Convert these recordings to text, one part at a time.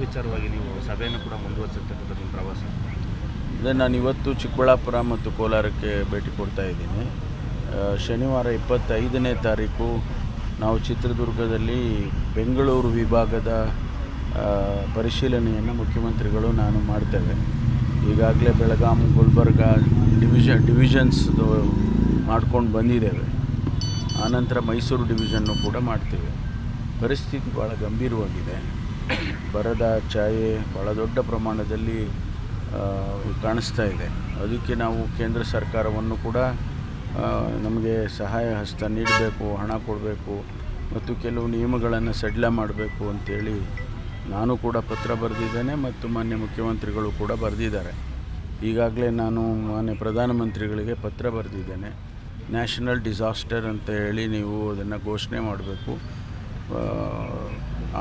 ವಿಚಾರವಾಗಿ ನೀವು ಸಭೆಯನ್ನು ಕೂಡ ಮುಂದುವರಿಸಿರ್ತಕ್ಕಂಥ ನಿಮ್ಮ ಪ್ರವಾಸ. ಅದೇ ನಾನು ಇವತ್ತು ಚಿಕ್ಕಬಳ್ಳಾಪುರ ಮತ್ತು ಕೋಲಾರಕ್ಕೆ ಭೇಟಿ ಕೊಡ್ತಾ ಇದ್ದೀನಿ. ಶನಿವಾರ 25ನೇ ತಾರೀಕು ನಾವು ಚಿತ್ರದುರ್ಗದಲ್ಲಿ ಬೆಂಗಳೂರು ವಿಭಾಗದ ಪರಿಶೀಲನೆಯನ್ನು ಮುಖ್ಯಮಂತ್ರಿಗಳು ನಾನು ಮಾಡ್ತೇವೆ. ಈಗಾಗಲೇ ಬೆಳಗಾಂ, ಗುಲ್ಬರ್ಗ ಡಿವಿಷನ್ಸ್ದು ಮಾಡ್ಕೊಂಡು ಬಂದಿದ್ದೇವೆ. ಆನಂತರ ಮೈಸೂರು ಡಿವಿಷನ್ನು ಕೂಡ ಮಾಡ್ತೇವೆ. ಪರಿಸ್ಥಿತಿ ಭಾಳ ಗಂಭೀರವಾಗಿದೆ. ಬರದ ಛಾಯೆ ಭಾಳ ದೊಡ್ಡ ಪ್ರಮಾಣದಲ್ಲಿ ಕಾಣಿಸ್ತಾ ಇದೆ. ಅದಕ್ಕೆ ನಾವು ಕೇಂದ್ರ ಸರ್ಕಾರವನ್ನು ಕೂಡ ನಮಗೆ ಸಹಾಯ ಹಸ್ತ ನೀಡಬೇಕು, ಹಣ ಕೊಡಬೇಕು ಮತ್ತು ಕೆಲವು ನಿಯಮಗಳನ್ನು ಸಡಿಲ ಮಾಡಬೇಕು ಅಂತೇಳಿ ನಾನು ಕೂಡ ಪತ್ರ ಬರೆದಿದ್ದೇನೆ ಮತ್ತು ಮಾನ್ಯ ಮುಖ್ಯಮಂತ್ರಿಗಳು ಕೂಡ ಬರೆದಿದ್ದಾರೆ. ಈಗಾಗಲೇ ನಾನು ಮಾನ್ಯ ಪ್ರಧಾನಮಂತ್ರಿಗಳಿಗೆ ಪತ್ರ ಬರೆದಿದ್ದೇನೆ. ನ್ಯಾಷನಲ್ ಡಿಸಾಸ್ಟರ್ ಅಂತ ಹೇಳಿ ನೀವು ಅದನ್ನು ಘೋಷಣೆ ಮಾಡಬೇಕು.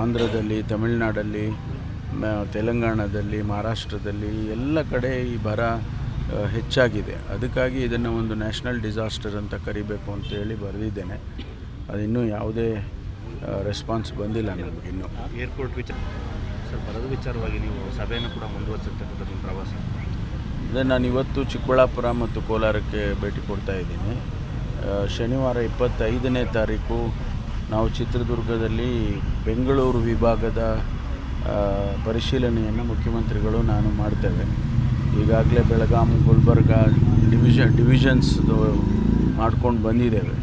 ಆಂಧ್ರದಲ್ಲಿ, ತಮಿಳುನಾಡಲ್ಲಿ, ತೆಲಂಗಾಣದಲ್ಲಿ, ಮಹಾರಾಷ್ಟ್ರದಲ್ಲಿ ಎಲ್ಲ ಕಡೆ ಈ ಬರ ಹೆಚ್ಚಾಗಿದೆ. ಅದಕ್ಕಾಗಿ ಇದನ್ನು ಒಂದು ನ್ಯಾಷನಲ್ ಡಿಸಾಸ್ಟರ್ ಅಂತ ಕರಿಬೇಕು ಅಂತೇಳಿ ಬರೆದಿದ್ದೇನೆ. ಅದಿನ್ನೂ ಯಾವುದೇ ರೆಸ್ಪಾನ್ಸ್ ಬಂದಿಲ್ಲ ನಮಗಿನ್ನೂ. ಏರ್ಪೋರ್ಟ್ ಬರದ ವಿಚಾರವಾಗಿ ನೀವು ಸಭೆಯನ್ನು ಕೂಡ ಮುಂದುವರಿಸಿರ್ತಕ್ಕಂಥ ನಿಮ್ಮ ಪ್ರವಾಸ. ಅದೇ ನಾನು ಇವತ್ತು ಚಿಕ್ಕಬಳ್ಳಾಪುರ ಮತ್ತು ಕೋಲಾರಕ್ಕೆ ಭೇಟಿ ಕೊಡ್ತಾ ಇದ್ದೀನಿ. ಶನಿವಾರ 25ನೇ ತಾರೀಕು ನಾವು ಚಿತ್ರದುರ್ಗದಲ್ಲಿ ಬೆಂಗಳೂರು ವಿಭಾಗದ ಪರಿಶೀಲನೆಯನ್ನು ಮುಖ್ಯಮಂತ್ರಿಗಳು ನಾನು ಮಾಡ್ತೇವೆ. ಈಗಾಗಲೇ ಬೆಳಗಾಂ, ಗುಲ್ಬರ್ಗ ಡಿವಿಷನ್ಸ್ದು ಮಾಡ್ಕೊಂಡು ಬಂದಿದ್ದೇವೆ.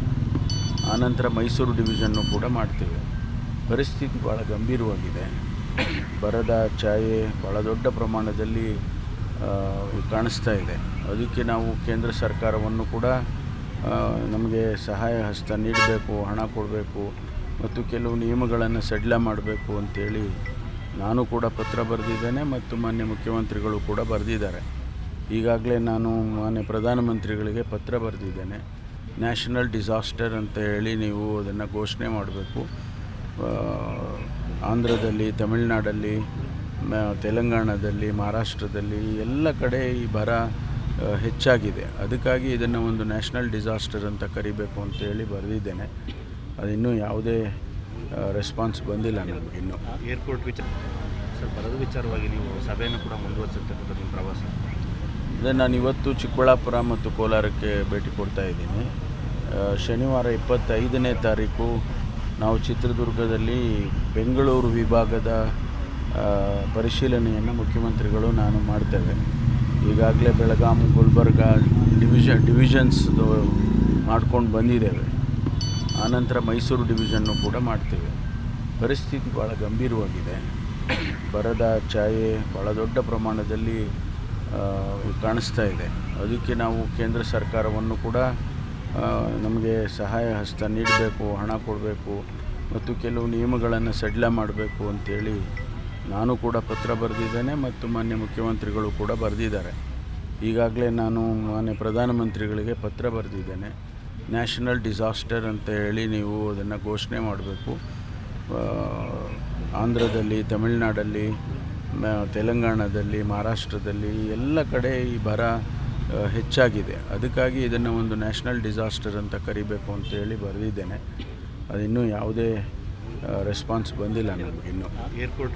ಆನಂತರ ಮೈಸೂರು ಡಿವಿಷನ್ನು ಕೂಡ ಮಾಡ್ತೇವೆ. ಪರಿಸ್ಥಿತಿ ಭಾಳ ಗಂಭೀರವಾಗಿದೆ. ಬರದ ಛಾಯೆ ಭಾಳ ದೊಡ್ಡ ಪ್ರಮಾಣದಲ್ಲಿ ಕಾಣಿಸ್ತಾ ಇದೆ. ಅದಕ್ಕೆ ನಾವು ಕೇಂದ್ರ ಸರ್ಕಾರವನ್ನು ಕೂಡ ನಮಗೆ ಸಹಾಯ ಹಸ್ತ ನೀಡಬೇಕು, ಹಣ ಕೊಡಬೇಕು ಮತ್ತು ಕೆಲವು ನಿಯಮಗಳನ್ನು ಸಡಿಲ ಮಾಡಬೇಕು ಅಂತೇಳಿ ನಾನು ಕೂಡ ಪತ್ರ ಬರೆದಿದ್ದೇನೆ ಮತ್ತು ಮಾನ್ಯ ಮುಖ್ಯಮಂತ್ರಿಗಳು ಕೂಡ ಬರೆದಿದ್ದಾರೆ. ಈಗಾಗಲೇ ನಾನು ಮಾನ್ಯ ಪ್ರಧಾನಮಂತ್ರಿಗಳಿಗೆ ಪತ್ರ ಬರೆದಿದ್ದೇನೆ. ನ್ಯಾಷನಲ್ ಡಿಸಾಸ್ಟರ್ ಅಂತ ಹೇಳಿ ನೀವು ಅದನ್ನು ಘೋಷಣೆ ಮಾಡಬೇಕು. ಆಂಧ್ರದಲ್ಲಿ, ತಮಿಳುನಾಡಲ್ಲಿ, ತೆಲಂಗಾಣದಲ್ಲಿ, ಮಹಾರಾಷ್ಟ್ರದಲ್ಲಿ ಎಲ್ಲ ಕಡೆ ಈ ಬರ ಹೆಚ್ಚಾಗಿದೆ. ಅದಕ್ಕಾಗಿ ಇದನ್ನು ಒಂದು ನ್ಯಾಷನಲ್ ಡಿಸಾಸ್ಟರ್ ಅಂತ ಕರಿಬೇಕು ಅಂತೇಳಿ ಬರೆದಿದ್ದೇನೆ. ಅದಿನ್ನೂ ಯಾವುದೇ ರೆಸ್ಪಾನ್ಸ್ ಬಂದಿಲ್ಲ ನಮಗಿನ್ನೂ. ಏರ್ಪೋರ್ಟ್ ಬರದ ವಿಚಾರವಾಗಿ ನೀವು ಸಭೆಯನ್ನು ಕೂಡ ಮುಂದುವರಿಸಿರ್ತಕ್ಕಂಥ ನಿಮ್ಮ ಪ್ರವಾಸ. ಅದೇ ನಾನು ಇವತ್ತು ಚಿಕ್ಕಬಳ್ಳಾಪುರ ಮತ್ತು ಕೋಲಾರಕ್ಕೆ ಭೇಟಿ ಕೊಡ್ತಾ ಇದ್ದೀನಿ. ಶನಿವಾರ 25ನೇ ತಾರೀಕು ನಾವು ಚಿತ್ರದುರ್ಗದಲ್ಲಿ ಬೆಂಗಳೂರು ವಿಭಾಗದ ಪರಿಶೀಲನೆಯನ್ನು ಮುಖ್ಯಮಂತ್ರಿಗಳು ನಾನು ಮಾಡ್ತೇವೆ. ಈಗಾಗಲೇ ಬೆಳಗಾಂ, ಗುಲ್ಬರ್ಗ ಡಿವಿಷನ್ಸ್ದು ಮಾಡ್ಕೊಂಡು ಬಂದಿದ್ದೇವೆ. ಆನಂತರ ಮೈಸೂರು ಡಿವಿಷನ್ನು ಕೂಡ ಮಾಡ್ತೇವೆ. ಪರಿಸ್ಥಿತಿ ಭಾಳ ಗಂಭೀರವಾಗಿದೆ. ಬರದ ಛಾಯೆ ಭಾಳ ದೊಡ್ಡ ಪ್ರಮಾಣದಲ್ಲಿ ಕಾಣಿಸ್ತಾ ಇದೆ. ಅದಕ್ಕೆ ನಾವು ಕೇಂದ್ರ ಸರ್ಕಾರವನ್ನು ಕೂಡ ನಮಗೆ ಸಹಾಯ ಹಸ್ತ ನೀಡಬೇಕು, ಹಣ ಕೊಡಬೇಕು ಮತ್ತು ಕೆಲವು ನಿಯಮಗಳನ್ನು ಸಡಿಲ ಮಾಡಬೇಕು ಅಂತೇಳಿ ನಾನು ಕೂಡ ಪತ್ರ ಬರೆದಿದ್ದೇನೆ ಮತ್ತು ಮಾನ್ಯ ಮುಖ್ಯಮಂತ್ರಿಗಳು ಕೂಡ ಬರೆದಿದ್ದಾರೆ. ಈಗಾಗಲೇ ನಾನು ಮಾನ್ಯ ಪ್ರಧಾನಮಂತ್ರಿಗಳಿಗೆ ಪತ್ರ ಬರೆದಿದ್ದೇನೆ. ನ್ಯಾಷನಲ್ ಡಿಸಾಸ್ಟರ್ ಅಂತ ಹೇಳಿ ನೀವು ಅದನ್ನು ಘೋಷಣೆ ಮಾಡಬೇಕು. ಆಂಧ್ರದಲ್ಲಿ, ತಮಿಳುನಾಡಲ್ಲಿ, ತೆಲಂಗಾಣದಲ್ಲಿ, ಮಹಾರಾಷ್ಟ್ರದಲ್ಲಿ ಎಲ್ಲ ಕಡೆ ಈ ಬರ ಹೆಚ್ಚಾಗಿದೆ. ಅದಕ್ಕಾಗಿ ಇದನ್ನು ಒಂದು ನ್ಯಾಷನಲ್ ಡಿಸಾಸ್ಟರ್ ಅಂತ ಕರಿಬೇಕು ಅಂತೇಳಿ ಬರೆದಿದ್ದೇನೆ. ಅದಿನ್ನೂ ಯಾವುದೇ ರೆಸ್ಪಾನ್ಸ್ ಬಂದಿಲ್ಲ ನಮಗಿನ್ನೂ. ಏರ್ಪೋರ್ಟ್